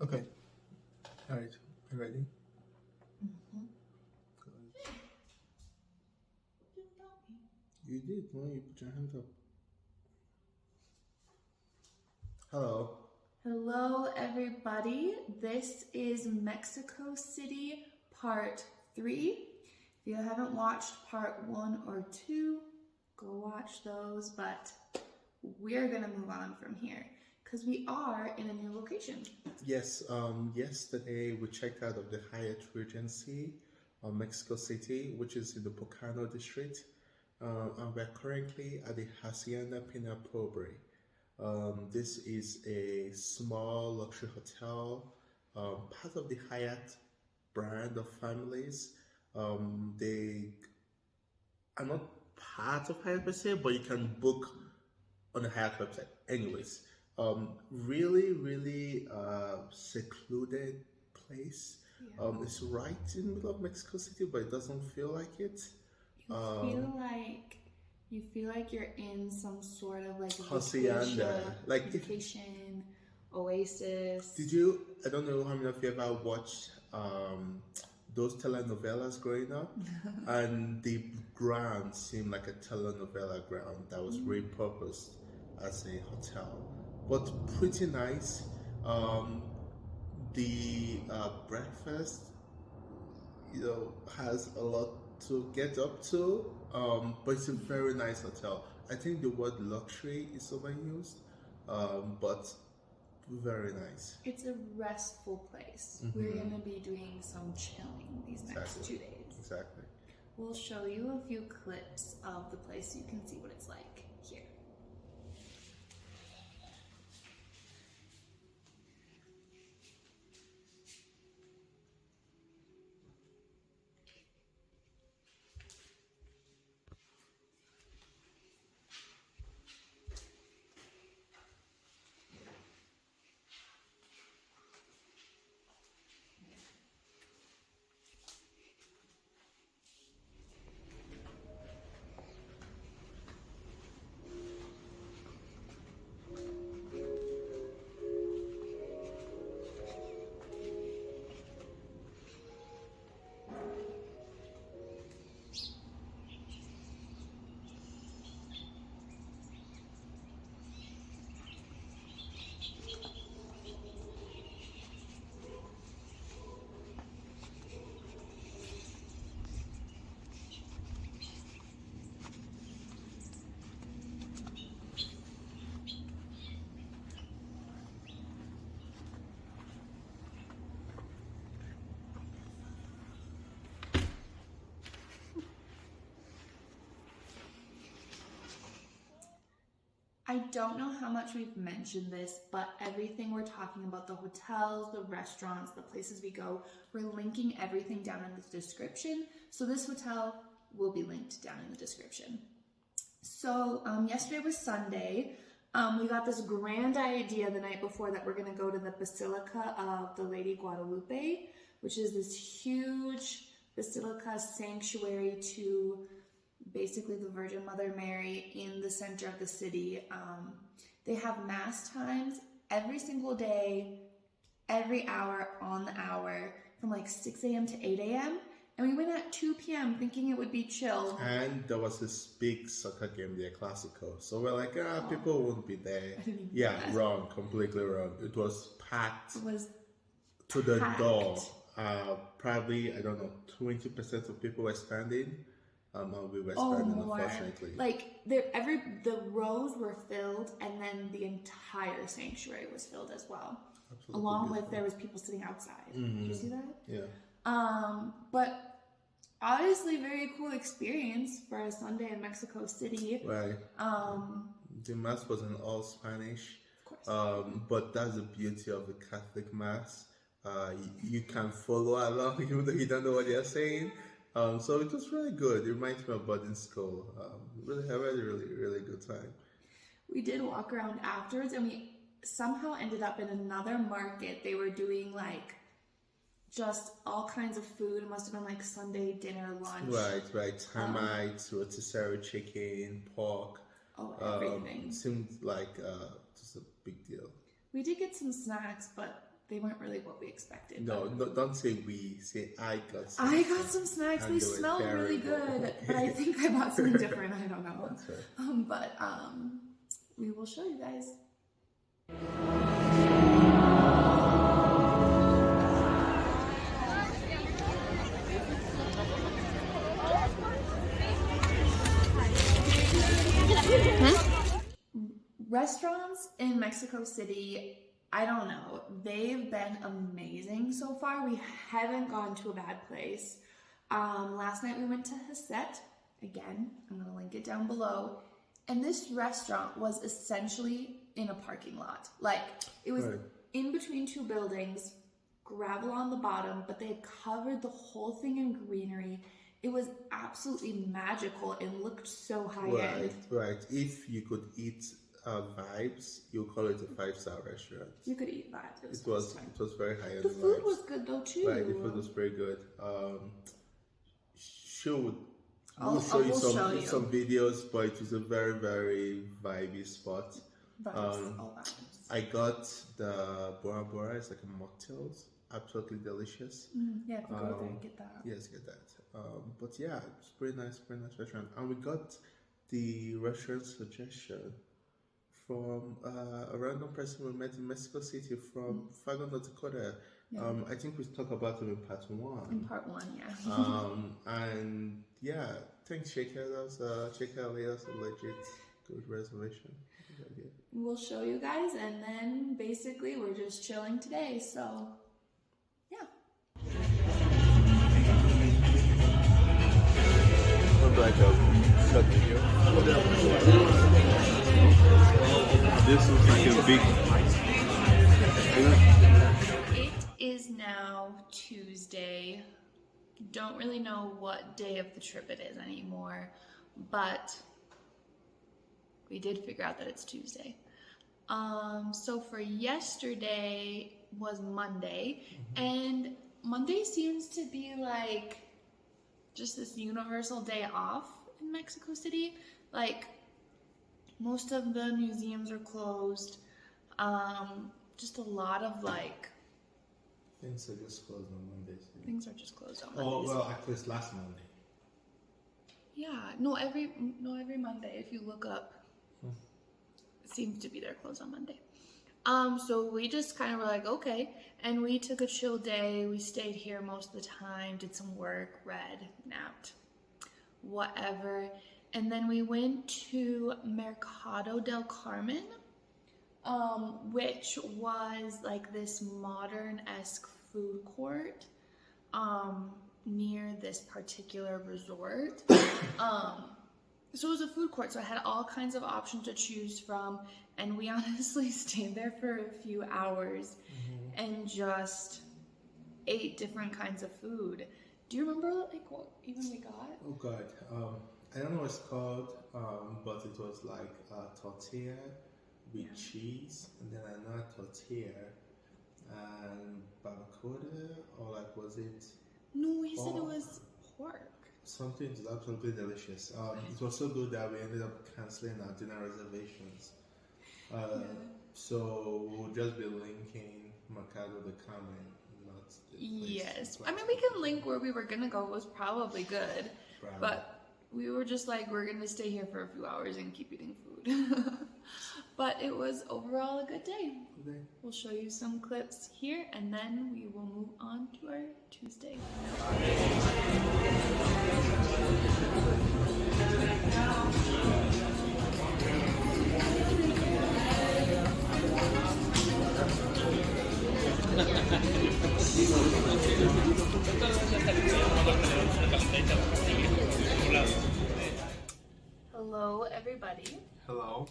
Okay. All right. You ready? Mm-hmm. Good. You did. Why you put your hand up? Hello. Hello, everybody. This is Mexico City Part 3. If you haven't watched Part 1 or 2, go watch those, but we're going to move on from here because we are in a new location. Yes. Yesterday we checked out of the Hyatt Regency, Mexico City, which is in the Bocano district, and we're currently at the Hacienda Pina Pobre. This is a small luxury hotel, part of the Hyatt brand of families. They are not part of Hyatt per se, but you can book on the Hyatt website. Anyways, really secluded place. It's right in the middle of Mexico City, but it doesn't feel like it. You feel like you're in some sort of like Hacienda, like if vacation oasis. did you? I don't know how many of you ever watched those telenovelas growing up, and the ground seemed like a telenovela ground that was repurposed as a hotel, but pretty nice. The breakfast, has a lot to get up to, but it's a very nice hotel. I think the word luxury is overused, but very nice. It's a restful place. We're going to be doing some chilling these next Exactly. 2 days. Exactly. We'll show you a few clips of the place so you can see what it's like here. I don't know how much we've mentioned this, but everything we're talking about, the hotels, the restaurants, the places we go, we're linking everything down in the description. So this hotel will be linked down in the description. So yesterday was Sunday. We got this grand idea the night before that we're going to go to the Basilica of the Lady Guadalupe, which is this huge basilica sanctuary to basically the Virgin Mother Mary in the center of the city. They have mass times every single day, every hour on the hour, from like 6 a.m. to 8 a.m. And we went at 2 p.m. thinking it would be chill. And there was this big soccer game there, Clasico. So we're like, people won't be there. Yeah, wrong, completely wrong. It was packed. It was to the packed. door. Probably, I don't know, 20% of people were standing. We were standing, unfortunately. Like the rows were filled, and then the entire sanctuary was filled as well. Absolutely Along beautiful. with there was people sitting outside. Did you see that? Yeah. But obviously, very cool experience for a Sunday in Mexico City. Right. The mass was in all Spanish. Of course. But that's the beauty of the Catholic mass. You can follow along even though you don't know what they're saying. So it was really good. It reminds me of boarding school. Really had a really good time. We did walk around afterwards, and we somehow ended up in another market. They were doing like just all kinds of food. It must have been like Sunday dinner, lunch. Right. Termites, rotisserie chicken, pork. Everything. Seemed like just a big deal. We did get some snacks, but they weren't really what we expected. No, don't say we. Say I got some. I got some snacks. They smelled really good, but I think I bought something different. I don't know. That's right. But we will show you guys. Restaurants in Mexico City, I don't know. They've been amazing so far. We haven't gone to a bad place. Last night we went to Haset. Again, I'm going to link it down below. And this restaurant was essentially in a parking lot. Like, it was in between two buildings, gravel on the bottom, but they had covered the whole thing in greenery. It was absolutely magical and looked so high-end. Right. If you could eat vibes, you call it a 5-star restaurant. You could eat vibes. It was very high end. The food was good though too. Right, the food was very good. We'll show you some videos, but it was a very, very vibey spot. I got the Bora Bora. It's like a mocktails. Absolutely delicious. Yeah, if you go there and get that. Yes, get that. But yeah, it's pretty nice restaurant. And we got the restaurant suggestion from a random person we met in Mexico City from Fargo, North Dakota. Yeah. I think we talked about him in part 1. In part 1, yeah. And yeah, thanks, Shaker. Shaker laid us a legit good reservation. We'll show you guys, and then basically we're just chilling today. So yeah. Like a short video. This looks like a big. It is now Tuesday. Don't really know what day of the trip it is anymore, but we did figure out that it's Tuesday. So for yesterday was Monday, and Monday seems to be like just this universal day off in Mexico City. Like, most of the museums are closed. Just a lot of like things are just closed on Mondays. Things are just closed on Mondays. Oh well, actually it's last Monday. Yeah, no, every Monday if you look up, it seems to be they're closed on Monday. So we just kind of were like, okay, and we took a chill day. We stayed here most of the time, did some work, read, napped, whatever. And then we went to Mercado del Carmen, which was like this modern-esque food court near this particular resort. So it was a food court, so I had all kinds of options to choose from, and we honestly stayed there for a few hours and just ate different kinds of food. Do you remember like what even we got? Oh God, I don't know what it's called, but it was like a tortilla with cheese, and then another tortilla and barbacoa, or like was it? No, he said it was pork. Something is absolutely delicious. It was so good that we ended up canceling our dinner reservations. So we'll just be linking Mercado del Carmen, not the place. Yes, I mean we can link where we were gonna go. It was probably good, but we were just like, we're gonna stay here for a few hours and keep eating food. But it was overall a good day. We'll show you some clips here, and then we will move on to our Tuesday. Hello, everybody. Hello.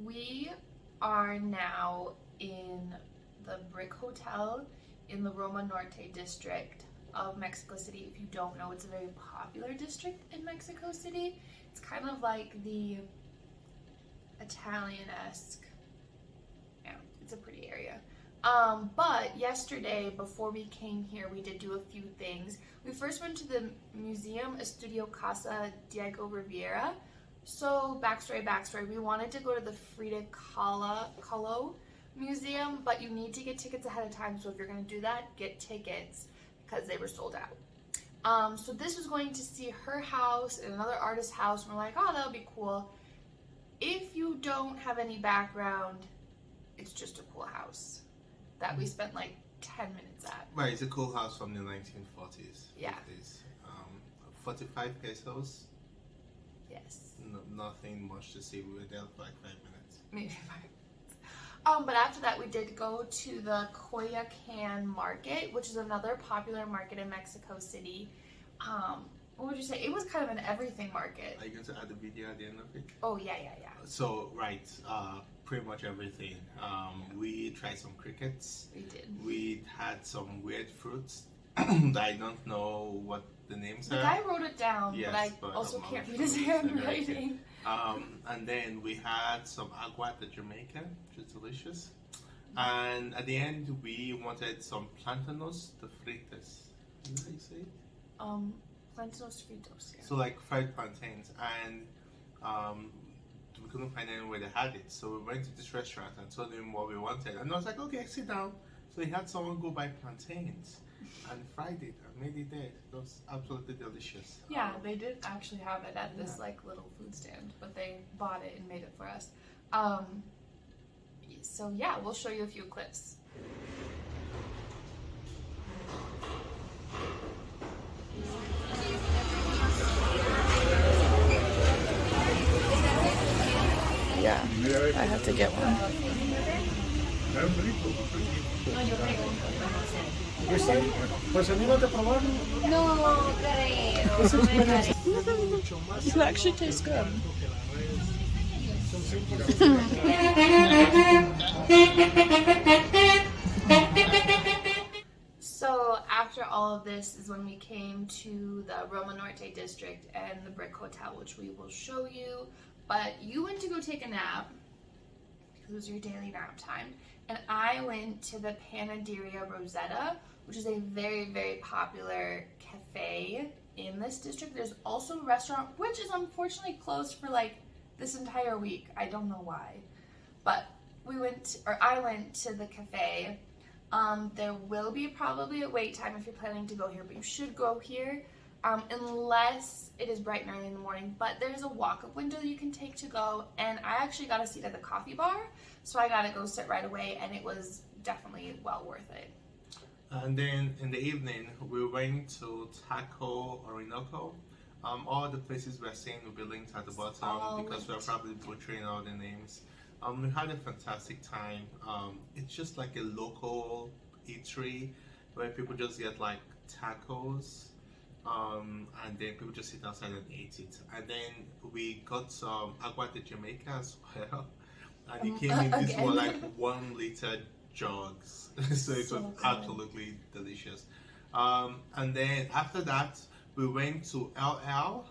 We are now in the Brick Hotel in the Roma Norte district of Mexico City. If you don't know, it's a very popular district in Mexico City. It's kind of like the Italian-esque. Yeah, it's a pretty area. But yesterday, before we came here, we did do a few things. We first went to the museum, Estudio Casa Diego Rivera. So, backstory, we wanted to go to the Frida Kahlo museum, but you need to get tickets ahead of time. So if you're going to do that, get tickets because they were sold out. So this was going to see her house and another artist's house. And we're like, oh, that would be cool. If you don't have any background, it's just a cool house that we spent like 10 minutes at. Right, it's a cool house from the 1940s. Yeah. 50s. 45 pesos. Yes. No, nothing much to see. We were there for like 5 minutes. Maybe 5 minutes. But after that, we did go to the Coyoacan Market, which is another popular market in Mexico City. What would you say? It was kind of an everything market. Are you going to add the video at the end of it? Oh, yeah. So, right, pretty much everything. We tried some crickets. We did. We had some weird fruits that I don't know what the names The are. guy wrote it down, Yes, but I but also I'm can't not read his sure. handwriting. And then we had some agua de Jamaica, which is delicious. And at the end, we wanted some plantanos de fritas. Is that how you say it? Plantanos fritos. Yeah. So like fried plantains. And we couldn't find anywhere they had it. So we went to this restaurant and told him what we wanted. And I was like, okay, sit down. So he had someone go buy plantains and fried it and made it there. It was absolutely delicious. Yeah, they did actually have it at this like little food stand, but they bought it and made it for us. So yeah, we'll show you a few clips. Yeah, I have to get one. Pues anímate a probarlo. No creo. It actually tastes good. So after all of this is when we came to the Roma Norte district and the Brick Hotel, which we will show you. But you went to go take a nap because it was your daily nap time, and I went to the Panaderia Rosetta, which is a very, very popular cafe in this district. There's also a restaurant, which is unfortunately closed for like this entire week. I don't know why, but I went to the cafe. There will be probably a wait time if you're planning to go here, but you should go here unless it is bright and early in the morning. But there's a walk-up window that you can take to go, and I actually got a seat at the coffee bar, so I got to go sit right away, and it was definitely well worth it. And then in the evening, we went to Taco Orinoco. All the places we're saying will be linked at the bottom because we're probably butchering all the names. We had a fantastic time. It's just like a local eatery where people just get like tacos, and then people just sit outside and eat it. And then we got some agua de Jamaica as well, and it came in these were like 1 liter jugs, so it was absolutely delicious. And then after that, we went to LL.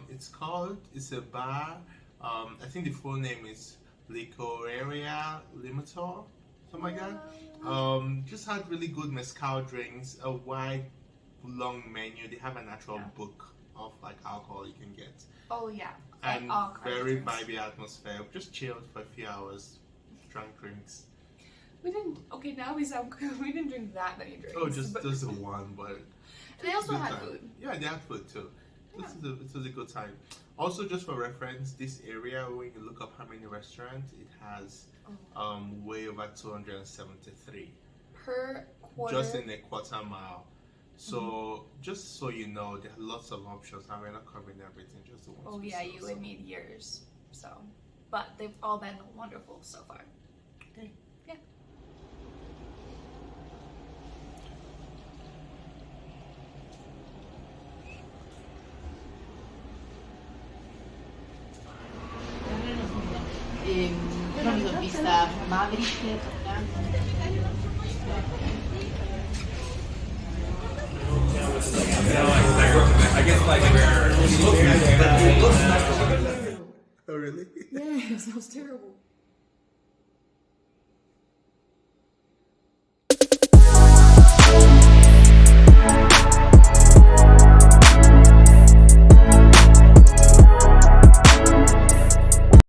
It's a bar. I think the full name is Licoreria Limitor, something like that. Just had really good mezcal drinks, a wide, long menu. They have an actual book of like alcohol you can get. Oh yeah, And all kinds of very drinks. vibey atmosphere. Just chilled for a few hours, drank drinks. We didn't. Okay, now we sound good. We didn't drink that many drinks. Oh, just but the one, but they also good had time. food. Yeah, they had food too. It was a good time. Also, just for reference, this area, when you look up how many restaurants, it has way over 273 Per quarter. just in a quarter mile. So just so you know, there are lots of options, and we're not covering everything, just the ones. Oh we yeah, saw, you so. would need years. So, but they've all been wonderful so far. Okay. Yeah. Pista Maverick. Oh really? Yes, that was terrible.